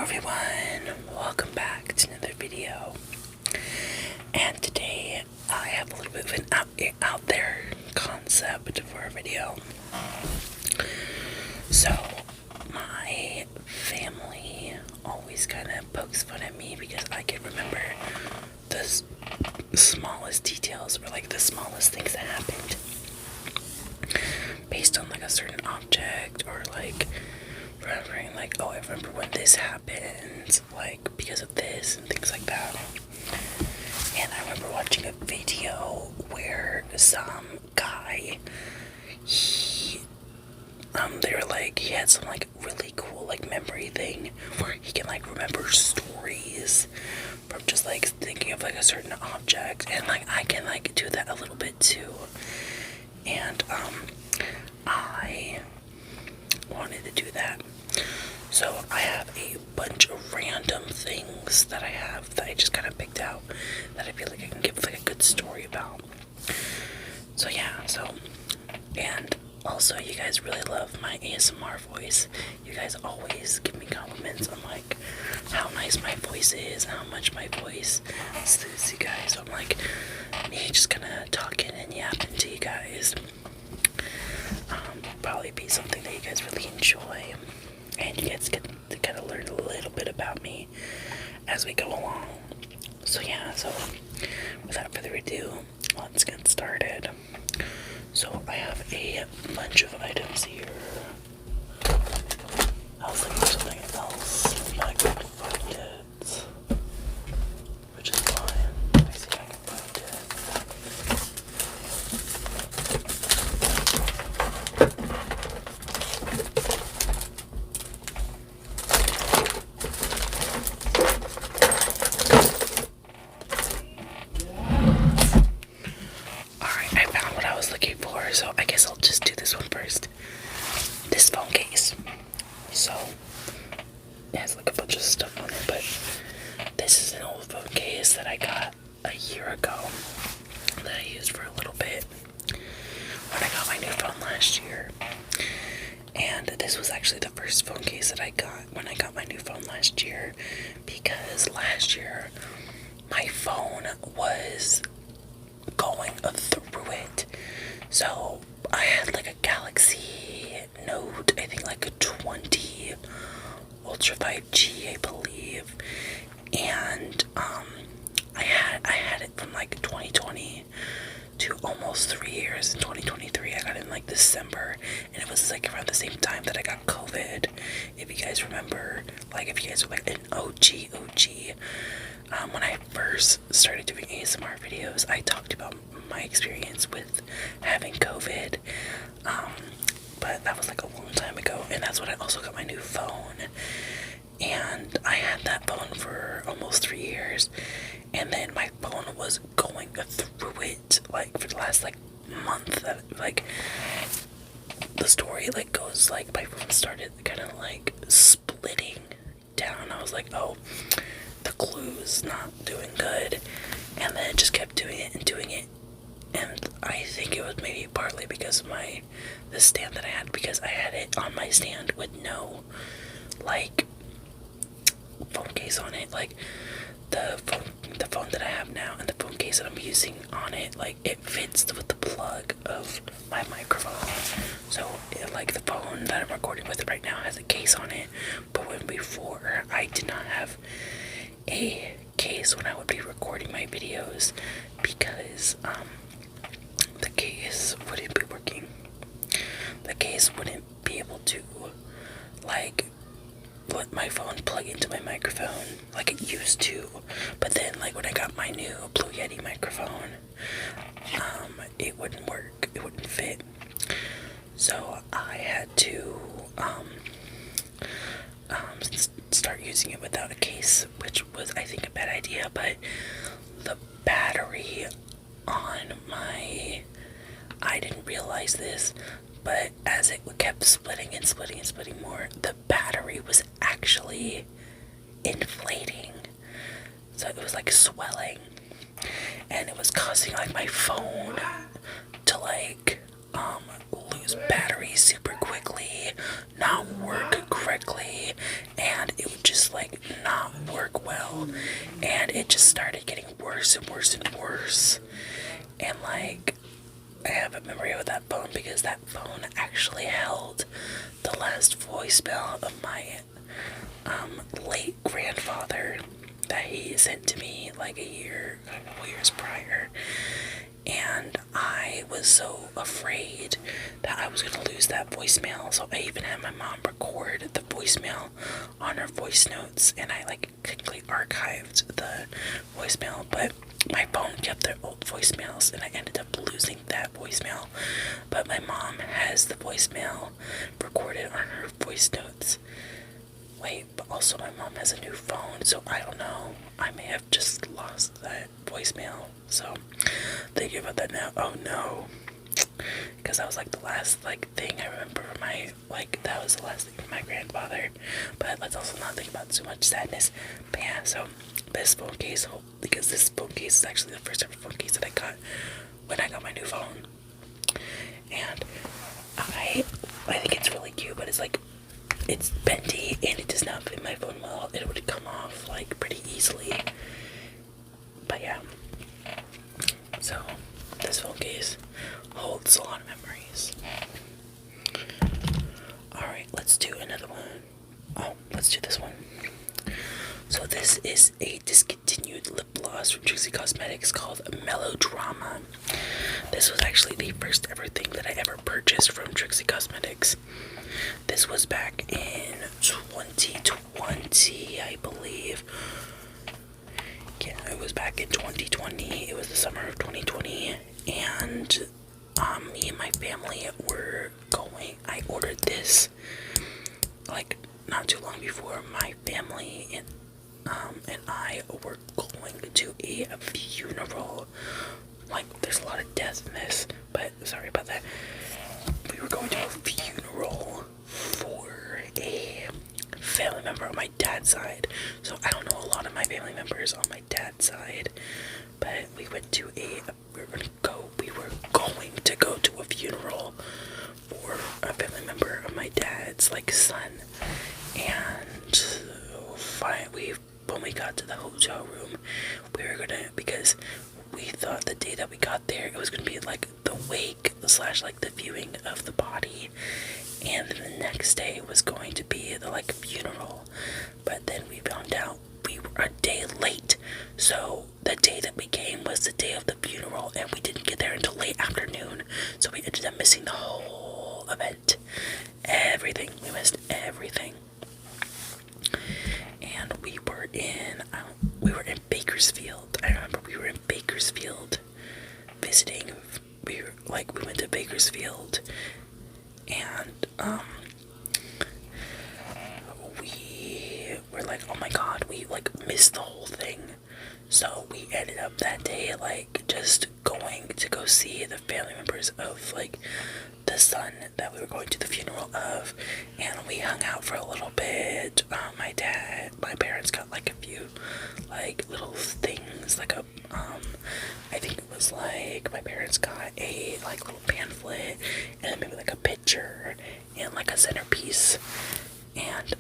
everyone, welcome back to another video. And today I have a little bit of an out there concept for a video. So my family always kind of pokes fun at me because I can remember the smallest details or like the smallest things that happened based on like a certain object, or like remembering like, oh, I remember when this happened, like because of this and things like that. And I remember watching a video where some guy, they were like, he had some like really cool like memory thing where he can like remember stories from just like thinking of like a certain object, and like I can like do that a little bit too. And I wanted to do that. So I have a bunch of random things that I have that I just kind of picked out that I feel like I can give like a good story about. So yeah, and also you guys really love my ASMR voice. You guys always give me compliments on like how nice my voice is, how much my voice soothes you guys. So I'm like, me just kind of talking and yapping to you guys. Probably be something that you guys really enjoy, and you guys get to kind of learn a little bit about me as we go along. So yeah, so without further ado, let's get started. So I have a bunch of items here. I was looking for something else, but I couldn't find it, which is fine. Let me see if I can find it. Alright, I found what I was looking for, so I guess I'll just do this one first. This phone case. So, it has like a bunch of stuff on it, but this is an old phone case that I got a year ago that I used for a little bit when I got my new phone last year. And this was actually the first phone case that I got when I got my new phone last year, because last year my phone was going through it. So I had like a Galaxy Note, I think like a 20 Ultra 5G, I believe, and I had it from like 2020 to almost 3 years. In 2023 I got it in like December, and it was like around the same time that I got COVID, if you guys remember. Like if you guys are like an OG, when I first started doing ASMR videos, I talked about my experience with having COVID, but that was like a long time ago, and that's when I also got my new phone. And I had that phone for almost 3 years, and then my phone was going through it like for the last like month. That like the story like goes like my phone started kind of like splitting down. I was like, oh, the glue's not doing good, and then it just kept doing it and doing it. And I think it was maybe partly because of the stand that I had, because I had it on my stand with no like phone case on it. Like the phone that I have now and the phone case that I'm using on it, like it fits with the plug of my microphone. So like the phone that I'm recording with right now has a case on it, but when before I did not have a case when I would be recording my videos, because the case wouldn't be working. The case wouldn't be able to like let my phone plug into my microphone like it used to. But then like when I got my new Blue Yeti microphone, it wouldn't work, it wouldn't fit. So I had to start using it without a case, which was I think a bad idea. But the battery on I didn't realize this, but as it kept splitting and splitting and splitting more, the battery was actually inflating. So it was like swelling, and it was causing like my phone to like lose battery super quickly, not work correctly, and it would just like like not work well, and it just started getting worse and worse and worse. And like, I have a memory of that phone because that phone actually held the last voicemail of my late grandfather that he sent to me like a couple years prior. And I was so afraid that I was going to lose that voicemail, so I even had my mom record the voicemail on her voice notes, and I like quickly archived the voicemail, but my phone kept the old voicemails, and I ended up losing that voicemail. But my mom has the voicemail recorded on her voice notes. Wait, but also my mom has a new phone, so I don't know. I may have just lost that voicemail. So, thinking about that now, oh no. Because that was like the last like thing I remember from my, like, that was the last thing from my grandfather. But let's also not think about too much sadness. But yeah, so this phone case, because this phone case is actually the first ever phone case that I got when I got my new phone. And I think it's really cute, but it's like, it's bendy and it does not fit my phone well. It would come off like pretty easily. But yeah. So this phone case holds a lot of memories. Alright, let's do another one. Oh, let's do this one. So this is a discontinued lip gloss from Trixie Cosmetics called Melodrama. This was actually the first ever thing that I ever purchased from Trixie Cosmetics. This was back in 2020, I believe. Yeah, it was back in 2020. It was the summer of 2020. And me and my family were going. I ordered this like not too long before my family and I were going to a funeral. Like, there's a lot of death in this, but sorry about that. We were going to a funeral for a family member on my dad's side. So I don't know a lot of my family members on my dad's side, but we were going to go to a funeral for a family member of my dad's like son. And when we got to the hotel room, we were gonna, because we thought the day that we got there, it was gonna be like the wake / like the viewing of the body, and then the next day was going to be the like funeral. But then we found out we were a day late, so the day that we came was the day of the funeral, and we didn't get there until late afternoon, so we ended up missing the whole event. Everything. We missed everything. And we were in Bakersfield. I remember we were in Bakersfield visiting. We went to Bakersfield, and we were like, oh my god, we like missed the whole thing. So we ended up that day like just going to go see the family members of like the son that we were going to the funeral of, and we hung out for a little bit. My parents got like a few like little things, like a I think it was like my parents got a like little pamphlet and then maybe like a picture and like a centerpiece, and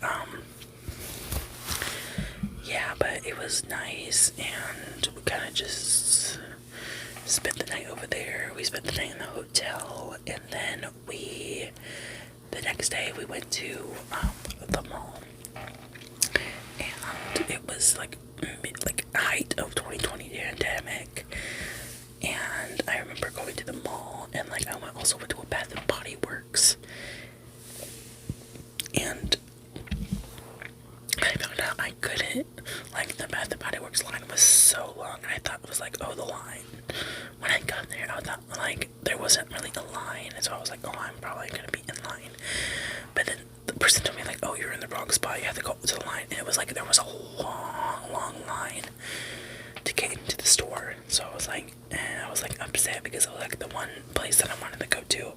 yeah, but it was nice, and we kind of just spent the night over there. We spent the night in the hotel, and then the next day we went to the mall, and it was like height of 2020 pandemic, and I remember going to the mall, and like I also went to a Bath and Body Works, and I found out I couldn't, like, the Bath and Body Works line was so long, and I thought it was like, oh, the line. When I got there, I thought like there wasn't really a line, and so I was like, oh, I'm probably gonna be in line. But then the person told me like, oh, you're in the wrong spot, you have to go to the line, and it was like there was a long line to get into the store. So I was like upset because it was like the one place that I wanted to go to.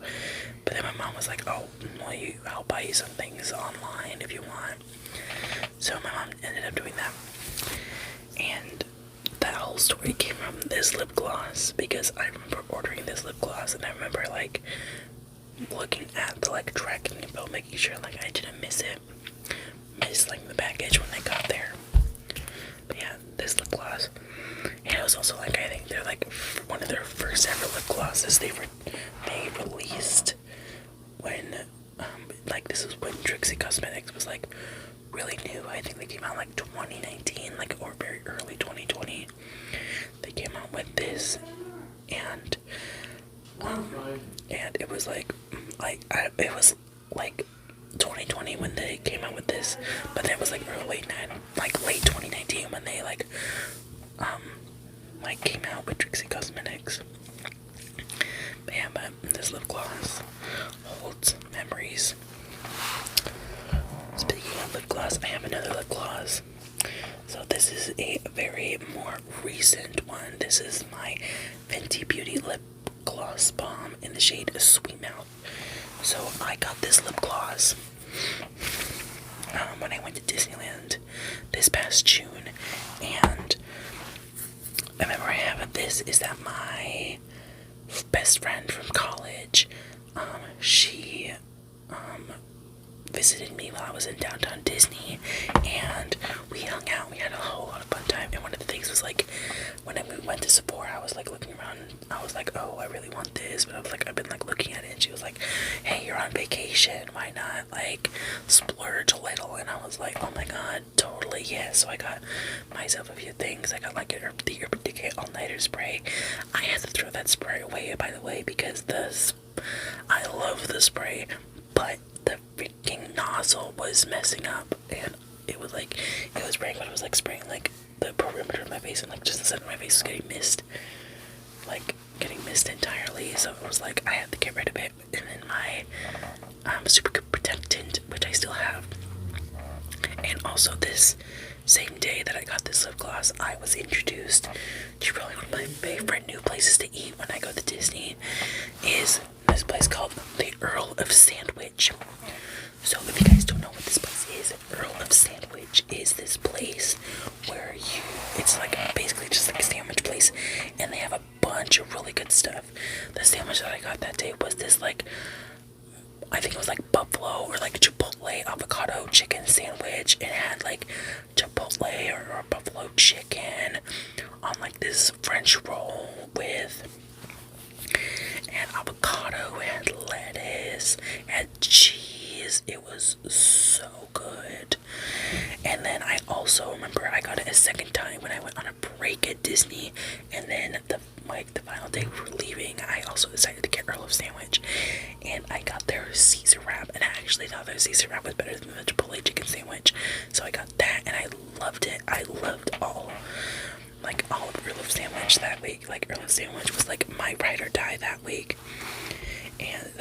But then my mom was like, oh, well, I'll buy you some things online if you want. So my mom ended up doing that, and that whole story came from this lip gloss, because I remember ordering this lip gloss, and I remember like looking at the like tracking info, making sure like I didn't miss like the package when I got there. was also like, I think they're like one of their first ever lip glosses they released when, like this was when Trixie Cosmetics was like really new. I think they came out like 2019, like, or very early 2020. They came out with this, and it was like it was like 2020 when they came out with this, but then it was like late 2019 when they like came out with Trixie Cosmetics. But yeah, but this lip gloss holds memories. Speaking of lip gloss, I have another lip gloss. So this is a very more recent one. This is my Fenty Beauty lip gloss balm in the shade Sweet Mouth. So I got this lip gloss when I went to Disneyland this past June, and I remember I have this is that my best friend from college, she visited me while I was in downtown Disney, and we hung out. We had a whole lot of fun time. And one of the things was like, when we went to Sephora, I was like looking around. I was like, oh, I really want this, but I was like, I've been like looking at it. And she was like, hey, you're on vacation. Why not like splurge a little? And I was like, oh my god, totally yes. So I got myself a few things. I got like the Urban Decay All Nighter spray. I had to throw that spray away, by the way, because I love the spray, but the freaking nozzle was messing up, and it was like, it was spraying, but it was like spraying like the perimeter of my face, and like just the center of my face was getting missed entirely. So it was like I had to get rid of it. And then my super good protectant, which I still have, and also this same day that I got this lip gloss, I was introduced to probably one of my favorite new places to eat when I go to Disney, is this place called the Earl of Sandwich. So if you guys don't know what this place is, Earl of Sandwich is this place where it's like basically just like a sandwich place, and they have a bunch of really good stuff. The sandwich that I got that day was this like, I think it was like buffalo or like chipotle avocado chicken sandwich. It had like chipotle or buffalo chicken on like this French roll with and avocado and lettuce and cheese. It was so good. And then I also remember I got it a second time when I went on a break at Disney, and then the final day we were leaving, I also decided to get Earl of Sandwich, and I got their Caesar wrap, and I actually thought their Caesar wrap was better than the chipotle chicken sandwich, so I got that, and I loved it. I loved all of Earl of Sandwich that week. Like, Earl of Sandwich was like my ride or die that week. And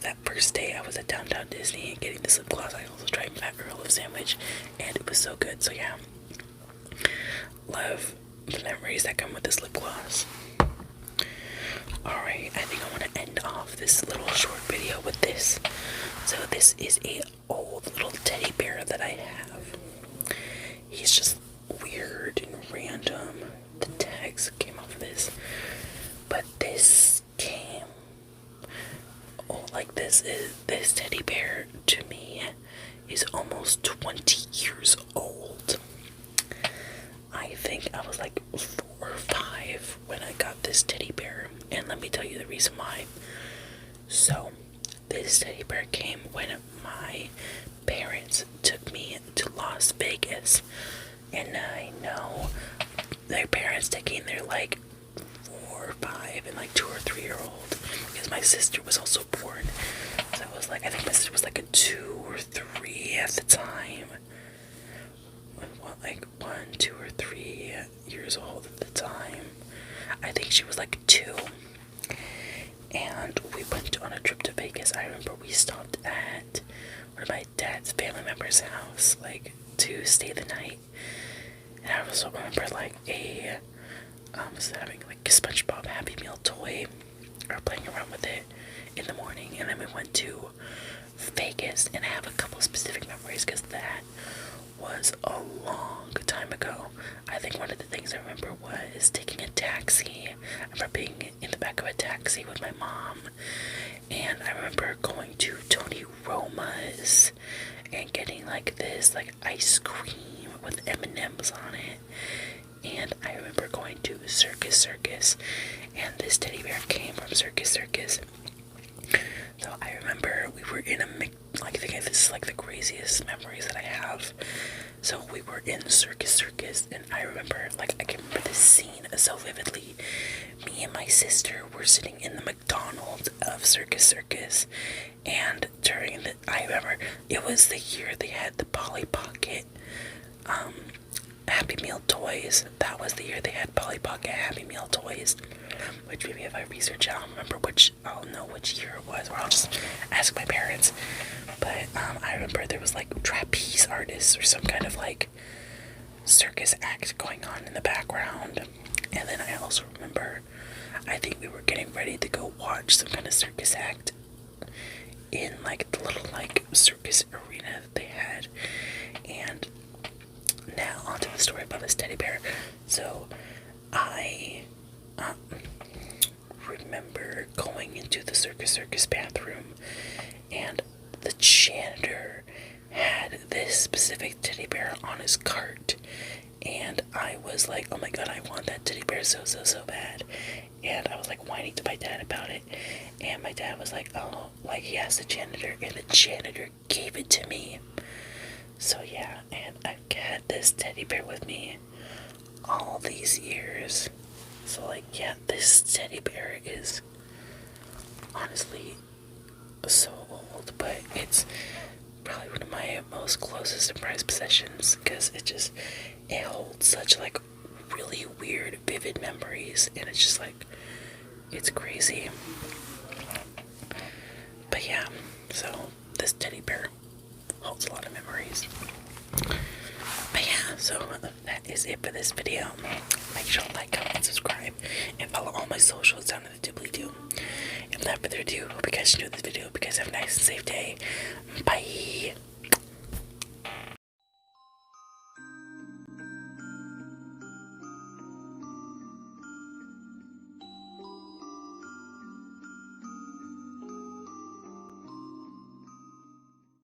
that first day I was at downtown Disney and getting this lip gloss, I also tried that Earl of Sandwich, and it was so good. So yeah, love the memories that come with this lip gloss. Alright, I think I want to end off this little short video with this. So this is a old little teddy bear that I have. He's just weird and random. The tags came off of this, but this came, this teddy bear to me is almost 20 years old. I think I was like 4 or 5 when I got this teddy bear, and let me tell you the reason why. So this teddy bear came when my parents took me to Las Vegas, and I know their parents taking their like 4 or 5 and like 2 or 3 year old, because my sister was also born. So it was like, I think my sister was like a 2 or 3 at the time. Like 1, 2 or 3 years old at the time. I think she was like 2. And we went on a trip to Vegas. I remember we stopped at one of my dad's family members' house, like, to stay the night. And I also remember like was having like a SpongeBob Happy Meal toy, or playing around with it in the morning. And then we went to Vegas, and I have a couple specific memories because that was a long time ago. I think one of the things I remember was taking a taxi. I remember being in the back of a taxi with my mom, and I remember going to Tony Roma's and getting like this like ice cream with M&Ms on it, and I remember going to Circus, and this teddy bear came from Circus. So I remember we were in a like, I think this is like the craziest memories that I have. So we were in Circus, and I remember, like, I can remember this scene so vividly. Me and my sister were sitting in the McDonald's of Circus, and I remember it was the year they had the Polly Pocket, Happy Meal toys. That was the year they had Polly Pocket Happy Meal toys. Which maybe if I research it, I'll know which year it was, or I'll just ask my parents. But I remember there was like trapeze artists or some kind of like circus act going on in the background. And then I also remember, I think we were getting ready to go watch some kind of circus act in like the little like circus arena that they had. And now onto the story about this teddy bear. So I remember going into the circus bathroom, and the janitor had this specific teddy bear on his cart, and I was like, oh my god, I want that teddy bear so bad. And I was like whining to my dad about it, and my dad was like, oh, like he asked the janitor, and the janitor gave it to me. So yeah, and I've had this teddy bear with me all these years. So like, yeah, this teddy bear is honestly so old, but it's probably one of my most closest and prized possessions, because it holds such like really weird, vivid memories, and it's just like, it's crazy. But yeah, so this teddy bear holds a lot of memories. But yeah, so that is it for this video. Make sure to like, comment, subscribe, and follow all my socials down in the doobly-doo. And without further ado, hope you guys enjoyed this video. Hope you guys have a nice and safe day. Bye!